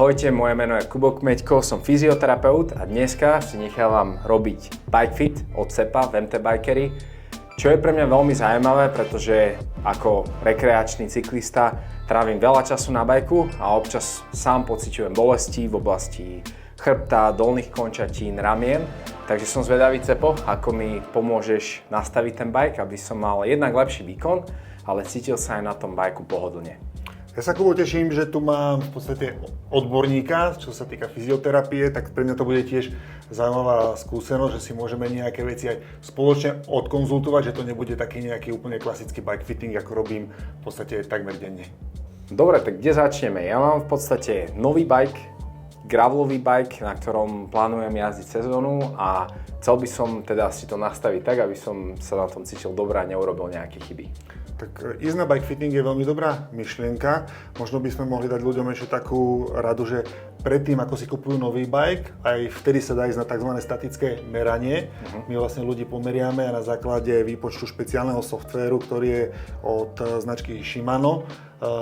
Ahojte, moje meno je Kubo Kmeďko, som fyzioterapeut a dneska si nechávam robiť bike fit od Cepa v MT Bikery, čo je pre mňa veľmi zaujímavé, pretože ako rekreačný cyklista trávim veľa času na bajku a občas sám pociťujem bolesti v oblasti chrbta, dolných končatín, ramien. Takže som zvedavý, Cepo, ako mi pomôžeš nastaviť ten bike, aby som mal jednak lepší výkon, ale cítil sa aj na tom bajku pohodlne. Ja sa, Kubo, teším, že tu mám v podstate odborníka, čo sa týka fyzioterapie, tak pre mňa to bude tiež zaujímavá skúsenosť, že si môžeme nejaké veci aj spoločne odkonzultovať, že to nebude taký nejaký úplne klasický bike fitting, ako robím v podstate takmer denne. Dobre, tak kde začneme? Ja mám v podstate nový bike, gravelový bike, na ktorom plánujem jazdiť sezónu a chcel by som teda si to nastaviť tak, aby som sa na tom cítil dobre a neurobil nejaké chyby. Tak ísť na bike fitting je veľmi dobrá myšlienka. Možno by sme mohli dať ľuďom ešte takú radu, že predtým, ako si kupujú nový bike, aj vtedy sa dá ísť na tzv. Statické meranie. My vlastne ľudí pomeriame a na základe výpočtu špeciálneho softvéru, ktorý je od značky Shimano.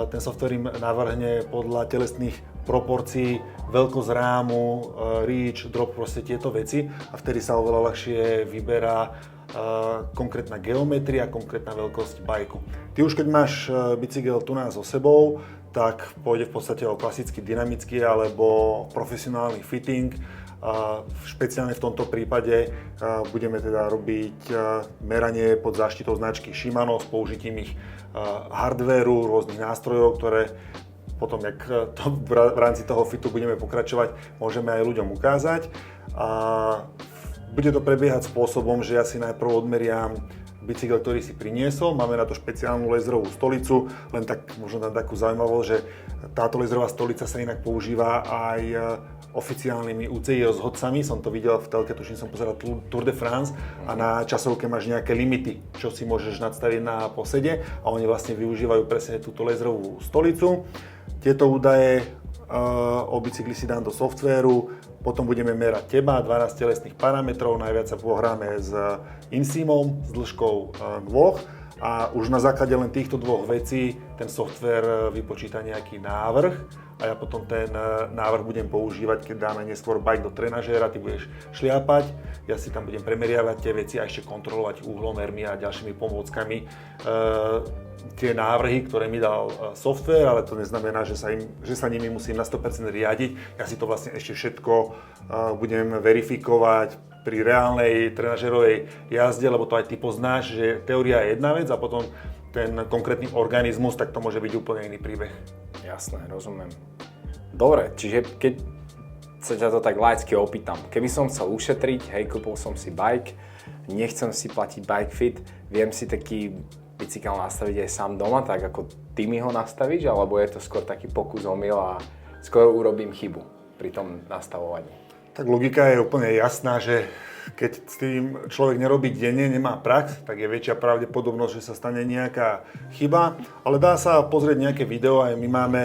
Ten softvér im navrhne podľa telesných proporcií veľkosť rámu, reach, drop, proste tieto veci a vtedy sa oveľa ľahšie vyberá konkrétna geometria, konkrétna veľkosť bajku. Ty už keď máš bicykel tu nás so sebou, tak pôjde v podstate o klasický dynamický alebo profesionálny fitting. Špeciálne v tomto prípade budeme teda robiť meranie pod záštitou značky Shimano s použitím ich hardvéru, rôznych nástrojov, ktoré potom, jak to v rámci toho fitu budeme pokračovať, môžeme aj ľuďom ukázať. Bude to prebiehať spôsobom, že ja si najprv odmeriam bicykel, ktorý si priniesol. Máme na to špeciálnu laserovú stolicu, len tak možno na takú zaujímavosť, že táto laserová stolica sa inak používa aj oficiálnymi UCI rozhodcami. Som to videl v telke, tuším som pozeral Tour de France a na časovke máš nejaké limity, čo si môžeš nadstaviť na posede a oni vlastne využívajú presne túto laserovú stolicu. Tieto údaje o bicykli si dám do softvéru, potom budeme merať teba, 12 telesných parametrov, najviac sa pohráme s insimom s dĺžkou 2 a už na základe len týchto dvoch vecí ten softvér vypočíta nejaký návrh a ja potom ten návrh budem používať, keď dáme neskôr bike do trenažéra, ty budeš šliapať, ja si tam budem premeriavať tie veci a ešte kontrolovať uhlomermi a ďalšími pomôckami tie návrhy, ktoré mi dal softvér, ale to neznamená, že sa nimi musím na 100% riadiť. Ja si to vlastne ešte všetko budem verifikovať pri reálnej trenažerovej jazde, lebo to aj ty poznáš, že teória je jedna vec a potom ten konkrétny organizmus, tak to môže byť úplne iný príbeh. Jasné, rozumiem. Dobre, čiže keď sa ťa to tak laicky opýtam, keby som chcel ušetriť, hej, kúpil som si bike, nechcem si platiť bike fit, viem si taký bicykel nastaviť aj sám doma, tak ako ty mi ho nastavíš, alebo je to skôr taký pokus omyl a skôr urobím chybu pri tom nastavovaní? Tak logika je úplne jasná, že keď s tým človek nerobí denne, nemá prax, tak je väčšia pravdepodobnosť, že sa stane nejaká chyba, ale dá sa pozrieť nejaké video, aj my máme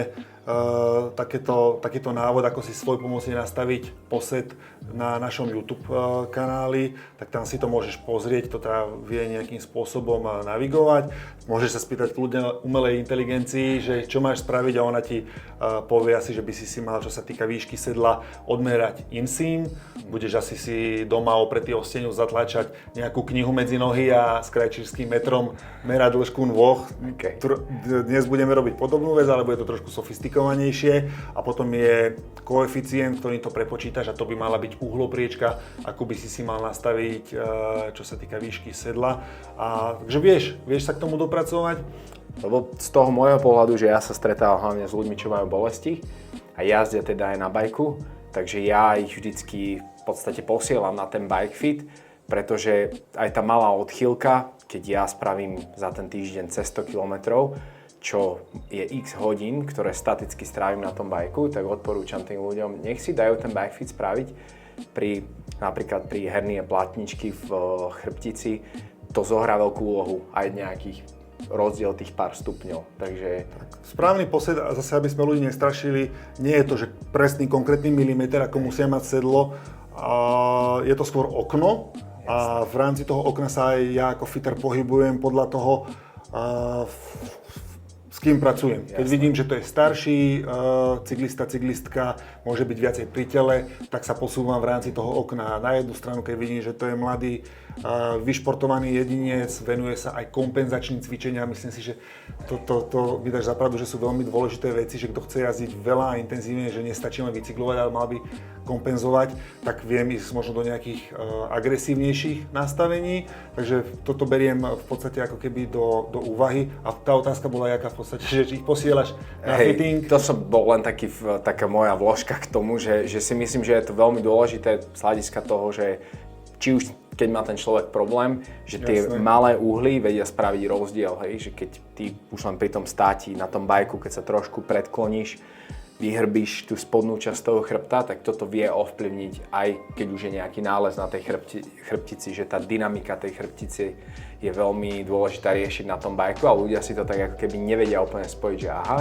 takýto návod, ako si svoj pomocne nastaviť posed na našom YouTube kanáli, tak tam si to môžeš pozrieť, to teda vie nejakým spôsobom navigovať. Môžeš sa spýtať kľudne umelej inteligencii, že čo máš spraviť a ona ti povie asi, že by si mal, čo sa týka výšky sedla, odmerať insim. Budeš asi si doma opretý o steňu zatlačať nejakú knihu medzi nohy a s krajčírským metrom merať dĺžku nôh. Okay. Dnes budeme robiť podobnú vec, ale bude to trošku sofistikovanejšie a potom je koeficient, ktorým to prepočítaš a to by mala byť uhlopriečka, ako by si mal nastaviť, čo sa týka výšky sedla. Takže vieš sa k tomu dopracovať? Lebo z toho môjho pohľadu, že ja sa stretávam hlavne s ľuďmi, čo majú bolesti a jazdia teda aj na bajku, takže ja ich vždycky v podstate posielam na ten bike fit, pretože aj tá malá odchýlka, keď ja spravím za ten týždeň cez 100 km, čo je x hodín, ktoré staticky strávim na tom bajku, tak odporúčam tým ľuďom, nech si dajú ten bike fit spraviť napríklad pri hernie plátničky v chrbtici, to zohrá veľkú úlohu aj nejakých rozdiel tých pár stupňov, takže... Správny posed, a zase aby sme ľudí nestrašili, nie je to, že presný konkrétny milimeter, ako musia mať sedlo, je to skôr okno a v rámci toho okna sa aj ja ako fitter pohybujem podľa toho, s kým pracujem. Keď Jasne. vidím, že to je starší cyklista, cyklistka, môže byť viacej pri tele, tak sa posúvam v rámci toho okna na jednu stranu, keď vidím, že to je mladý, vyšportovaný jedinec, venuje sa aj kompenzačným cvičeniam. Myslím si, že to mi dáš za pravdu, že sú veľmi dôležité veci, že kto chce jazdiť veľa a intenzívne, že nestačí len bicyklovať, ale mal by kompenzovať, tak viem ísť možno do nejakých agresívnejších nastavení. Takže toto beriem v podstate ako keby do úvahy. A tá otázka bola jaká v podstate, že ich posielaš na fitting? To som bol len taká moja vložka k tomu, že si myslím, že je to veľmi dôležité z hľadiska toho, že či už keď má ten človek problém, že tie malé uhly vedia spraviť rozdiel, hej? Že keď ty už len pri tom státi na tom bajku, keď sa trošku predkloníš, vyhrbíš tú spodnú časť toho chrbta, tak toto vie ovplyvniť aj keď už je nejaký nález na tej chrbtici, že tá dynamika tej chrbtici je veľmi dôležitá riešiť na tom bajku a ľudia si to tak ako keby nevedia úplne spojiť, že aha,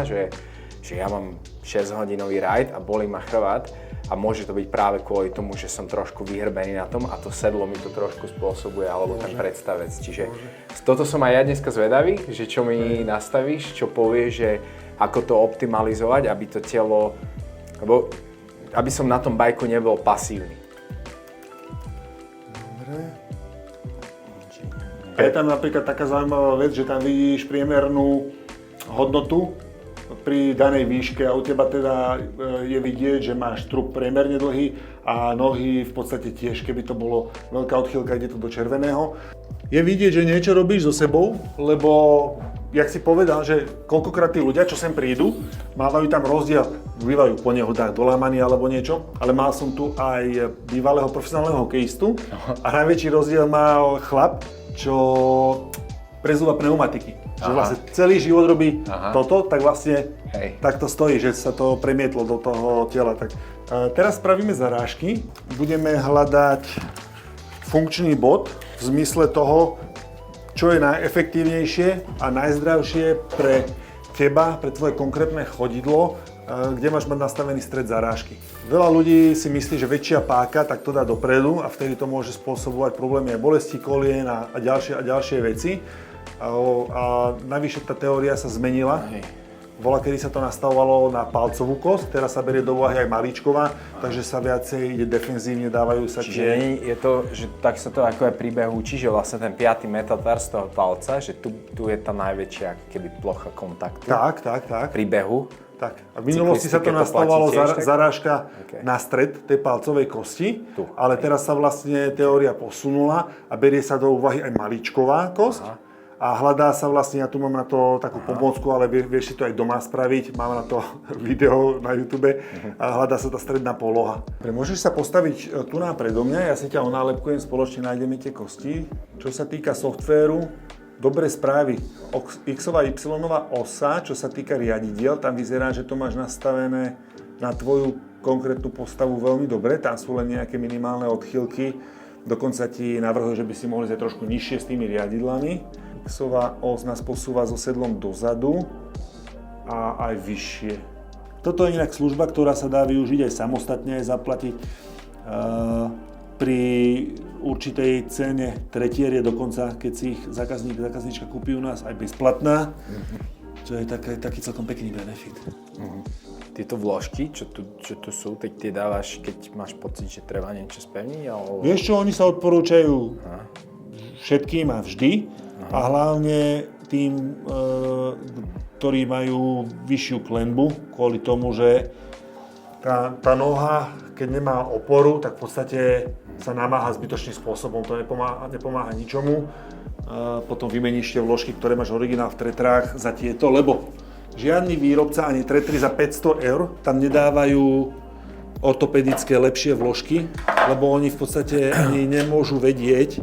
že ja mám 6-hodinový ride a bolí ma chrbát a môže to byť práve kvôli tomu, že som trošku vyhrbený na tom a to sedlo mi to trošku spôsobuje alebo ten predstavec. Čiže toto som aj ja dneska zvedavý, že čo mi nastavíš, čo povieš, že ako to optimalizovať, aby to telo, aby som na tom bajku nebol pasívny. Dobre. A je tam napríklad taká zaujímavá vec, že tam vidíš priemernú hodnotu pri danej výške a u teba teda je vidieť, že máš trup priemerne dlhý a nohy v podstate tiež, keby to bolo veľká odchýlka, ide to do červeného. Je vidieť, že niečo robíš so sebou, lebo jak si povedal, že koľkokrát tí ľudia, čo sem prídu, mávajú tam rozdiel, bývajú po nehodách dolámaní alebo niečo, ale mal som tu aj bývalého profesionálneho hokejistu a najväčší rozdiel mal chlap, čo prezúva pneumatiky. Že vlastne celý život robí toto, tak vlastne tak to stojí, že sa to premietlo do toho tela. Tak, teraz spravíme zarážky, budeme hľadať funkčný bod v zmysle toho, čo je najefektívnejšie a najzdravšie pre teba, pre tvoje konkrétne chodidlo, kde máš mať nastavený stred zarážky. Veľa ľudí si myslí, že väčšia páka, tak to dá dopredu a vtedy to môže spôsobovať problémy aj bolesti kolien a ďalšie veci. A navyše tá teória sa zmenila. Bola, kedy sa to nastavovalo na palcovú kosť, teraz sa berie do úvahy aj malíčková, takže sa viacej ide defenzívne, dávajú sa Čiže je to, že tak sa to ako aj príbeh učí, že vlastne ten 5. metatar z toho palca, že tu je tá najväčšia keby plocha kontaktu. Tak. Pri behu. Tak. A v minulosti sa to nastavovalo zarážka na stred tej palcovej kosti, ale teraz sa vlastne teória posunula a berie sa do úvahy aj malíčková kosť. A hľadá sa vlastne, ja tu mám na to takú pomôcku, ale vieš si to aj doma spraviť, mám na to video na YouTube a hľadá sa tá stredná poloha. Môžeš sa postaviť tu predo mňa, ja si ťa onálepkujem, spoločne nájdeme tie kosti. Čo sa týka softvéru, dobré správy. X-ová, Y-ová osa, čo sa týka riadidiel, tam vyzerá, že to máš nastavené na tvoju konkrétnu postavu veľmi dobre, tam sú len nejaké minimálne odchýlky, dokonca ti navrhujú, že by si mohli ísť trošku nižšie s tými riadidlami. X-ová os nás posúva so sedlom dozadu a aj vyššie. Toto je inak služba, ktorá sa dá využiť aj samostatne, aj zaplatiť pri určitej cene tretier je dokonca, keď si ich zákazníčka kúpi u nás, aj bezplatná, čo je taký celkom pekný benefit. Tieto vložky, čo tu sú, tak tie dávaš, keď máš pocit, že treba niečo spevniť? Alebo... Vieš čo, oni sa odporúčajú všetkým a vždy. A hlavne tým, ktorí majú vyššiu klenbu, kvôli tomu, že tá noha, keď nemá oporu, tak v podstate sa namáha zbytočným spôsobom, to nepomáha ničomu. Potom vymeníš tie vložky, ktoré máš originál v tretrách za tieto, lebo žiadny výrobca ani tretry za 500 eur tam nedávajú ortopedické lepšie vložky, lebo oni v podstate ani nemôžu vedieť,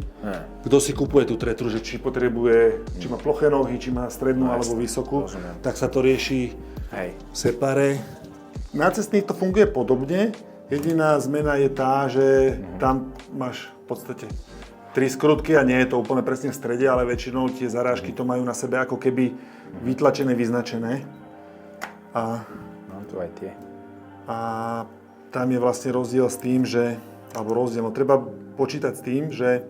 kto si kupuje tú tretru, že či potrebuje, či má ploché nohy, či má strednú alebo vysokú, tak sa to rieši separé. Na cestných to funguje podobne, jediná zmena je tá, že tam máš v podstate 3 skrutky a nie je to úplne presne v strede, ale väčšinou tie zarážky to majú na sebe ako keby vytlačené, vyznačené. Mám tu aj tie. A tam je vlastne rozdiel s tým, že, treba počítať s tým, že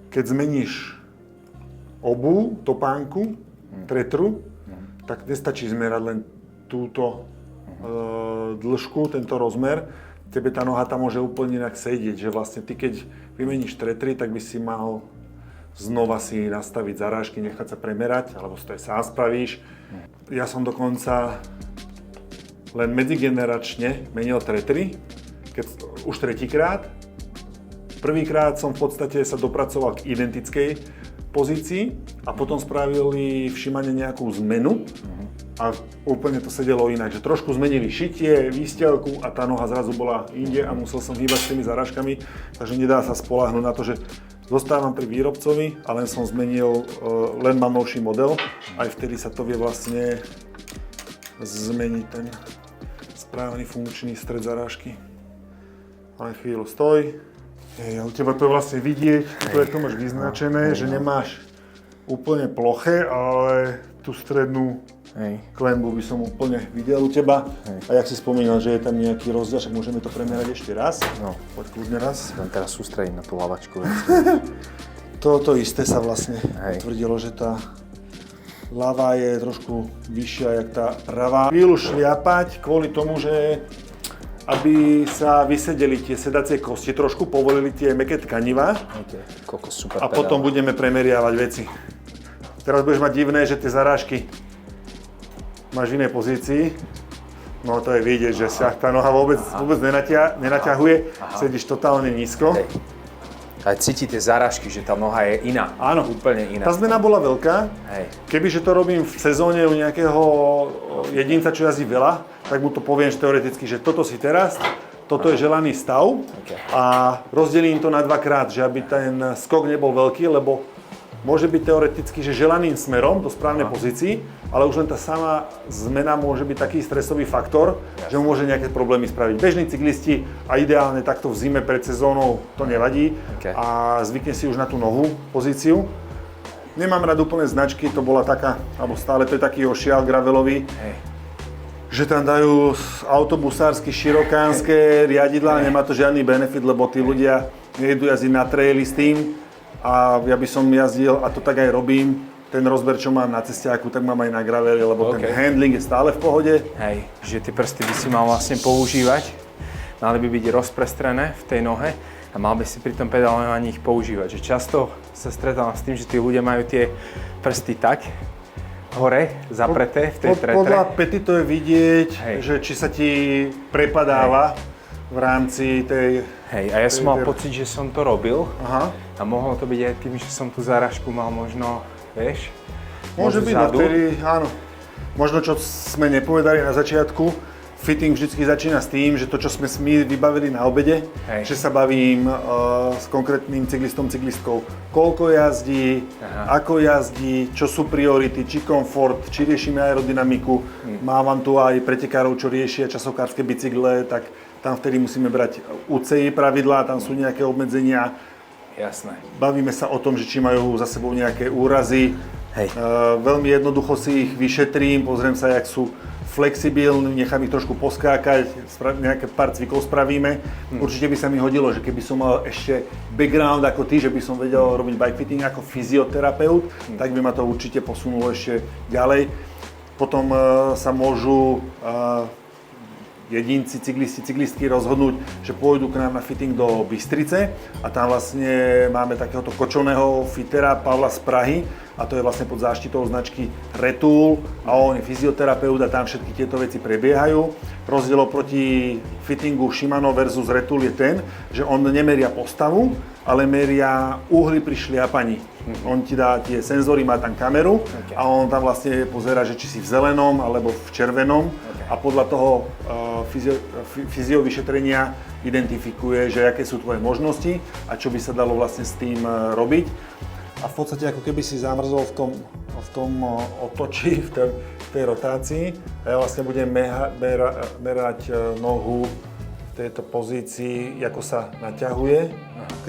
keď zmeníš obuv, topánku, tretru, tak nestačí zmerať len túto dĺžku, tento rozmer. Tebe tá noha tam môže úplne inak sedieť, že vlastne ty keď vymeníš tretry, tak by si mal znova si nastaviť zarážky, nechať sa premerať, alebo si to aj sám spravíš. Ja som dokonca len medzigeneračne menil tretry, už tretíkrát. Prvýkrát som v podstate sa dopracoval k identickej pozícii a potom spravili v Shimane nejakú zmenu a úplne to sedelo inak, že trošku zmenili šitie, výstelku a tá noha zrazu bola inde a musel som hýbať s tými zarážkami, takže nedá sa spoľahnúť na to, že zostávam pri výrobcovi a len som zmenil, len mám novší model, aj vtedy sa to vie vlastne zmeniť ten správny funkčný stred zarážky. Len chvíľu stoj. U teba to je vlastne vidieť, tu to máš vyznačené, že nemáš úplne ploché, ale tú strednú klenbu by som úplne videl u teba. A jak si spomínal, že je tam nejaký rozdiel, však môžeme to premerať ešte raz. No. Poď kľudne raz. Len teraz sústrediť na tú lavačku. Toto isté sa vlastne tvrdilo, že tá ľavá je trošku vyššia, jak tá pravá. Chvíľu šliapať kvôli tomu, že aby sa vysedeli tie sedacie kosti, trošku povolili tie mäkké tkanivá. Super a potom budeme premeriavať veci. Teraz budeš mať divné, že tie zarážky máš v inej pozícii. No to je vidieť, že sa tá noha vôbec nenaťahuje, sedíš totálne nízko. A cíti tie zarážky, že tá noha je iná. Áno, úplne iná. Tá zmena bola veľká. Kebyže to robím v sezóne u nejakého jedinca, čo jazdí veľa, tak mu to poviem že teoreticky, že toto si teraz, toto je želaný stav a rozdelím to na dvakrát, že aby ten skok nebol veľký, lebo môže byť teoreticky, že želaným smerom do správnej pozícii, ale už len tá sama zmena môže byť taký stresový faktor, že mu môže nejaké problémy spraviť. Bežní cyklisti a ideálne takto v zime pred sezónou to nevadí a zvykne si už na tú novú pozíciu. Nemám rád úplne značky, to bola taká, alebo stále to je taký ošial gravelový, že tam dajú autobusársky, širokánske riadidlá, nemá to žiadny benefit, lebo tí ľudia nejdú jazdiť na traily s tým a ja by som jazdil, a to tak aj robím, ten rozber, čo mám na cestiaku, tak mám aj na graveli, lebo ten handling je stále v pohode. Že tie prsty by si mal vlastne používať, mali by byť rozprestrené v tej nohe a mal by si pri tom pedálovaní ich používať. Že často sa stretávam s tým, že tí ľudia majú tie prsty tak hore, zapreté v tej tretre. Podľa pety to je vidieť, že či sa ti prepadáva v rámci tej... A ja som mal pocit, že som to robil a mohlo to byť aj tým, že som tú záražku mal možno, vieš, môže byť, no vtedy, áno. Možno, čo sme nepovedali na začiatku, fitting vždycky začína s tým, že to, čo sme vybavili na obede, že sa bavím s konkrétnym cyklistom, cyklistkou, koľko jazdí, ako jazdí, čo sú priority, či komfort, či riešime aerodynamiku. Mám tu aj pretekárov, čo riešia časokárske bicykle, tak tam vtedy musíme brať UCI pravidlá, tam sú nejaké obmedzenia. Jasné. Bavíme sa o tom, že či majú za sebou nejaké úrazy. Veľmi jednoducho si ich vyšetrím, pozriem sa, jak sú flexibilní, nechám ich trošku poskákať, nejaké pár cvikov spravíme. Určite by sa mi hodilo, že keby som mal ešte background ako ty, že by som vedel robiť bike fitting ako fyzioterapeut, tak by ma to určite posunulo ešte ďalej. Potom sa môžu jedinci, cyklisti, cyklistky rozhodnúť, že pôjdu k nám na fitting do Bystrice a tam vlastne máme takéhoto kočovného fitera Pavla z Prahy a to je vlastne pod záštitou značky Retool a on je fyzioterapeut a tam všetky tieto veci prebiehajú. Rozdiel oproti fittingu Shimano versus Retool je ten, že on nemeria postavu, ale meria uhly pri šliapaní. On ti dá tie senzory, má tam kameru a on tam vlastne pozerá, že či si v zelenom alebo v červenom a podľa toho fyziovyšetrenia identifikuje, že aké sú tvoje možnosti a čo by sa dalo vlastne s tým robiť. A v podstate ako keby si zamrzol v tom otočí, v tej rotácii a ja vlastne budem merať nohu v tejto pozícii, ako sa naťahuje.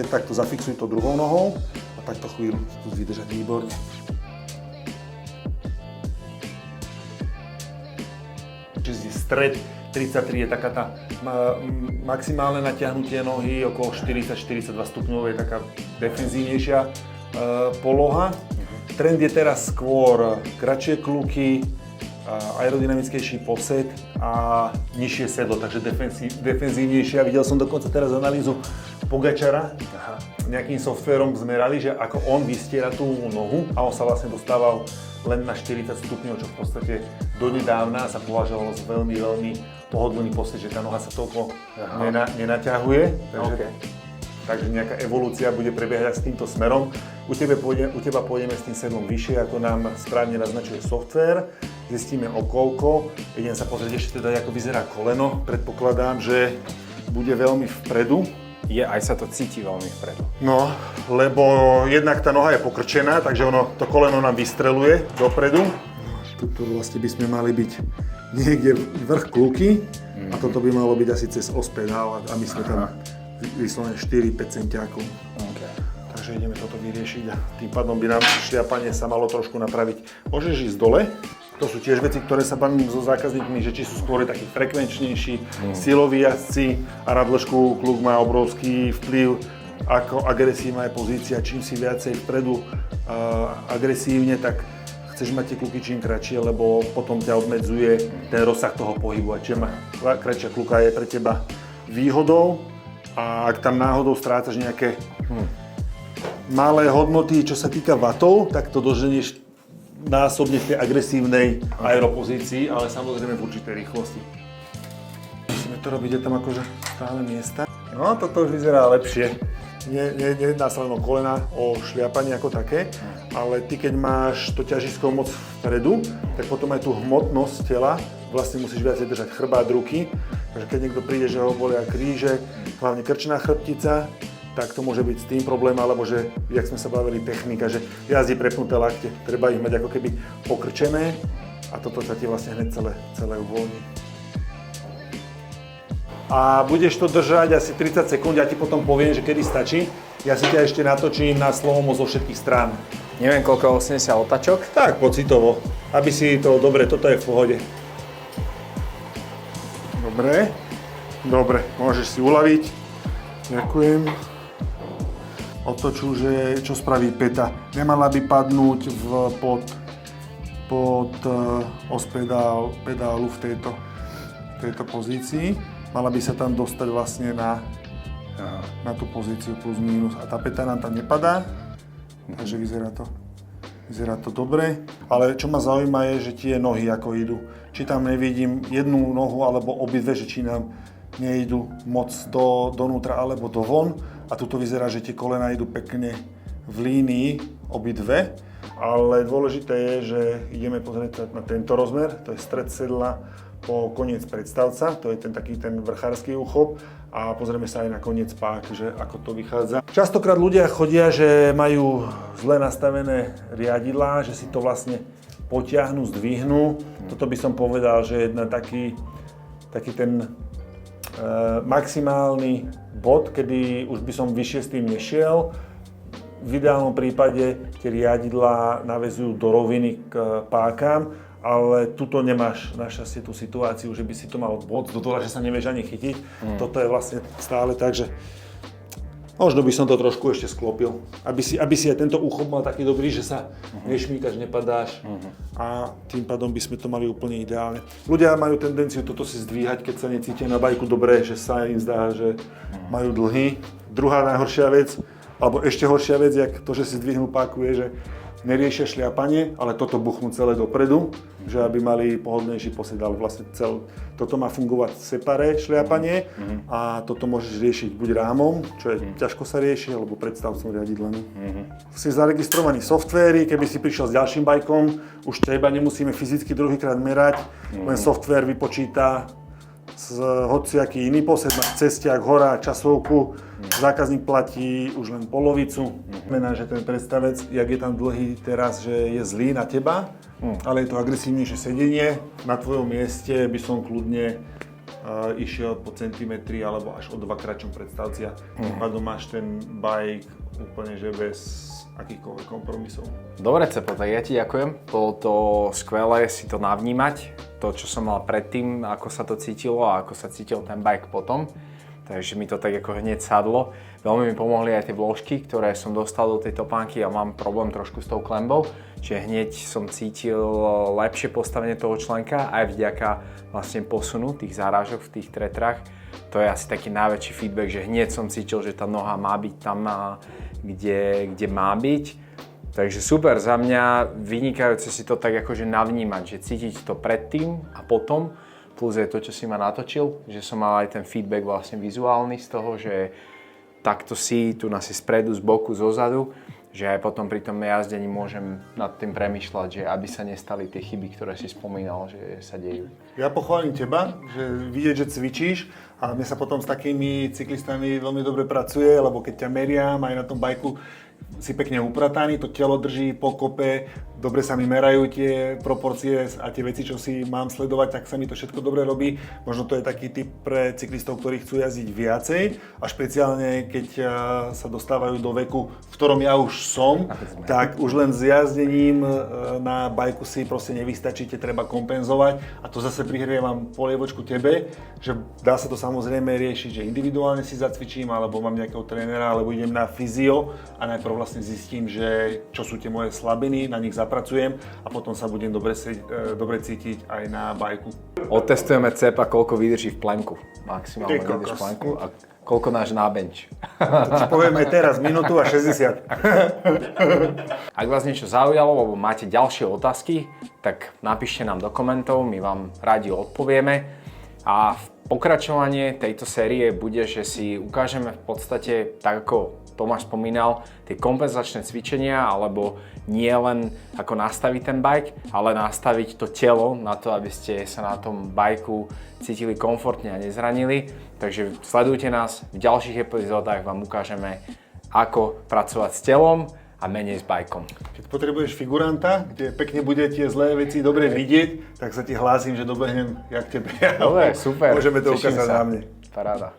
Keď takto zafixuj to druhou nohou a takto chvíľu skús vydržať, výborne. Čiže stred 33 je taká tá maximálne natiahnutie nohy, okolo 40-42 stupňov je taká defenzívnejšia poloha. Trend je teraz skôr kratšie kluky, aerodynamickejší posed a nižšie sedlo, takže defenzívnejšie. A videl som dokonca teraz analýzu Pogačara. Nejakým softvérom zmerali, že ako on vystiera tú nohu a on sa vlastne dostával len na 40 stupňov, čo v podstate donedávna sa považovalo za veľmi, veľmi pohodlný posed, že tá noha sa toľko nenaťahuje. Takže nejaká evolúcia bude prebiehať s týmto smerom. U teba pôjdeme s tým sedlom vyššie, ako nám správne naznačuje softvér. Zistíme okolko. Idem sa pozrieť ešte teda, ako vyzerá koleno. Predpokladám, že bude veľmi vpredu. Aj sa to cíti veľmi vpredu. No, lebo jednak tá noha je pokrčená, takže to koleno nám vystreluje dopredu. Tuto vlastne by sme mali byť niekde vrch kluky a toto by malo byť asi cez os pedál a my sme tam vyslovene 4-5 centiákov. Takže ideme toto vyriešiť a tým pádom by nám šliapanie sa malo trošku napraviť. Môžeš ísť dole. To sú tiež veci, ktoré sa bavím so zákazníkmi, že či sú skôr takí frekvenčnejší, siloví jazdci a na dĺžku kluk má obrovský vplyv, ako agresívna je pozícia. Čím si viacej vpredu agresívne, tak chceš mať tie kluky čím kratšie, lebo potom ťa obmedzuje ten rozsah toho pohybu. A čím kratšia kluka je pre teba výhodou a ak tam náhodou strácaš nejaké malé hodnoty, čo sa týka wattov, tak to doženieš násobne v tej agresívnej aeropozícii, ale samozrejme v určitej rýchlosti. Musíme to robiť, je tam akože stále miesta. No, toto už vyzerá lepšie. Nejedná sa len o kolena, o šliapanie ako také, ale ty keď máš to ťažisko moc vpredu, tak potom aj tú hmotnosť tela vlastne musíš viacej držať chrbát, ruky. Takže keď niekto príde, že ho bolia kríže, hlavne krčná chrbtica, tak to môže byť s tým problém, alebo že, jak sme sa bavili, technika, že jazdí prepnuté lakte, treba ich mať ako keby pokrčené a toto sa ti vlastne hneď celé uvoľní. A budeš to držať asi 30 sekúnd, ja ti potom poviem, že kedy stačí. Ja si ťa ešte natočím na slow-mo zo všetkých strán. Neviem, koľko 80 otáčok? Tak, pocitovo, aby si to, dobre, toto je v pohode. Dobre, môžeš si uľaviť. Ďakujem. Otoču, že čo spraví päta. Nemala by padnúť pod os pedálu v tejto pozícii. Mala by sa tam dostať vlastne na tú pozíciu plus minus. A tá päta nám tam nepadá, takže vyzerá to dobre. Ale čo ma zaujíma je, že tie nohy ako idú. Či tam nevidím jednu nohu alebo obidve, že či nám nejdu moc donútra alebo dovon. A tuto vyzerá, že tie kolená idú pekne v línii obidve, ale dôležité je, že ideme pozrieť na tento rozmer, to je stred sedla po koniec predstavca, to je ten vrchársky úchop a pozrieme sa aj na koniec pák, že ako to vychádza. Častokrát ľudia chodia, že majú zle nastavené riadidlá, že si to vlastne potiahnu, zdvihnú. Toto by som povedal, že je taký ten maximálny bod, kedy už by som vyššie s tým nešiel. V ideálnom prípade tie riadidlá naväzujú do roviny k pákam, ale tuto nemáš našťastie tú situáciu, že by si to mal bod do dola, že sa nevieš ani chytiť. Toto je vlastne stále tak, že možno by som to trošku ešte sklopil, aby si aj tento úchop mal taký dobrý, že sa nešmíkaš, nepadáš a tým pádom by sme to mali úplne ideálne. Ľudia majú tendenciu toto si zdvíhať, keď sa necítia na bajku dobre, že sa im zdá, že majú dlhy. Druhá najhoršia vec, alebo ešte horšia vec, jak to, že si zdvihnú páku, je, že neriešia šliapanie, ale toto buchnú celé dopredu, že aby mali pohodlnejší posed, ale vlastne toto má fungovať separé šliapanie a toto môžeš riešiť buď rámom, čo je ťažko sa rieši, alebo predstavcom riadidlami. Si zaregistrovaný softvéry, keby si prišiel s ďalším bajkom, už teba nemusíme fyzicky druhýkrát merať, len softvér vypočíta hociaký iný posed, máš cestiak, hora, časovku, zákazník platí už len polovicu. Znamená, že ten predstavec, jak je tam dlhý teraz, že je zlý na teba, ale je to agresívnejšie sedenie. Na tvojom mieste by som kľudne išiel po centimetri alebo až o 2 kratšom predstavci a tým pádom máš ten bike úplne že bez akýchkoľvek kompromisov. Dobre, Cepo, tak ja ti ďakujem. Bolo to skvelé si to navnímať, to, čo som mal predtým, ako sa to cítilo a ako sa cítil ten bike potom. takže mi to tak ako hneď sadlo. Veľmi mi pomohli aj tie vložky, ktoré som dostal do tej topánky a mám problém trošku s tou klembou, čiže hneď som cítil lepšie postavenie toho členka aj vďaka vlastne posunu tých zárážok v tých tretrách. To je asi taký najväčší feedback, že hneď som cítil, že tá noha má byť tam, kde má byť. Takže super, za mňa vynikajúce si to tak akože navnímať, že cítiť to predtým a potom, plus je to, čo si ma natočil, že som mal aj ten feedback vlastne vizuálny z toho, že takto si, tu si spredu, z boku, zozadu, že aj potom pri tom jazdení môžem nad tým premýšľať, že aby sa nestali tie chyby, ktoré si spomínal, že sa dejú. Ja pochválim teba, že vidieť, že cvičíš a mne sa potom s takými cyklistami veľmi dobre pracuje, lebo keď ťa meriam aj na tom bajku, si pekne uprataný, to telo drží pokope, dobre sa mi merajú tie proporcie a tie veci, čo si mám sledovať, tak sa mi to všetko dobre robí. Možno to je taký typ pre cyklistov, ktorí chcú jazdiť viacej a špeciálne keď sa dostávajú do veku, v ktorom ja už som, tak už len s jazdením na bajku si proste nevystačíte, treba kompenzovať a to zase prihrievam polievočku tebe, že dá sa to samozrejme riešiť, že individuálne si zacvičím, alebo mám nejakého trénera, alebo idem na fyzio a najprv vlastne zistím, že čo sú tie moje slabiny, na nich zapracujem a potom sa budem dobre cítiť aj na bajku. Otestujeme cepa, koľko vydrží v plenku. Maximálne vydrží v plenku a koľko náš na bench. To ti povieme teraz, minútu a 60. Ak vás niečo zaujalo, alebo máte ďalšie otázky, tak napíšte nám do komentov, my vám radi odpovieme. A v pokračovanie tejto série bude, že si ukážeme v podstate, tak ako Tomáš spomínal, tie kompenzačné cvičenia, alebo nie len ako nastaviť ten bike, ale nastaviť to telo na to, aby ste sa na tom bajku cítili komfortne a nezranili. Takže sledujte nás, v ďalších epizódach vám ukážeme, ako pracovať s telom a menej s bajkom. Keď potrebuješ figuranta, kde pekne bude tie zlé veci dobre vidieť, tak sa ti hlásim, že dobehnem jak tebe. Dobre, super. Môžeme to Teším ukázať sa. na mne. Paráda.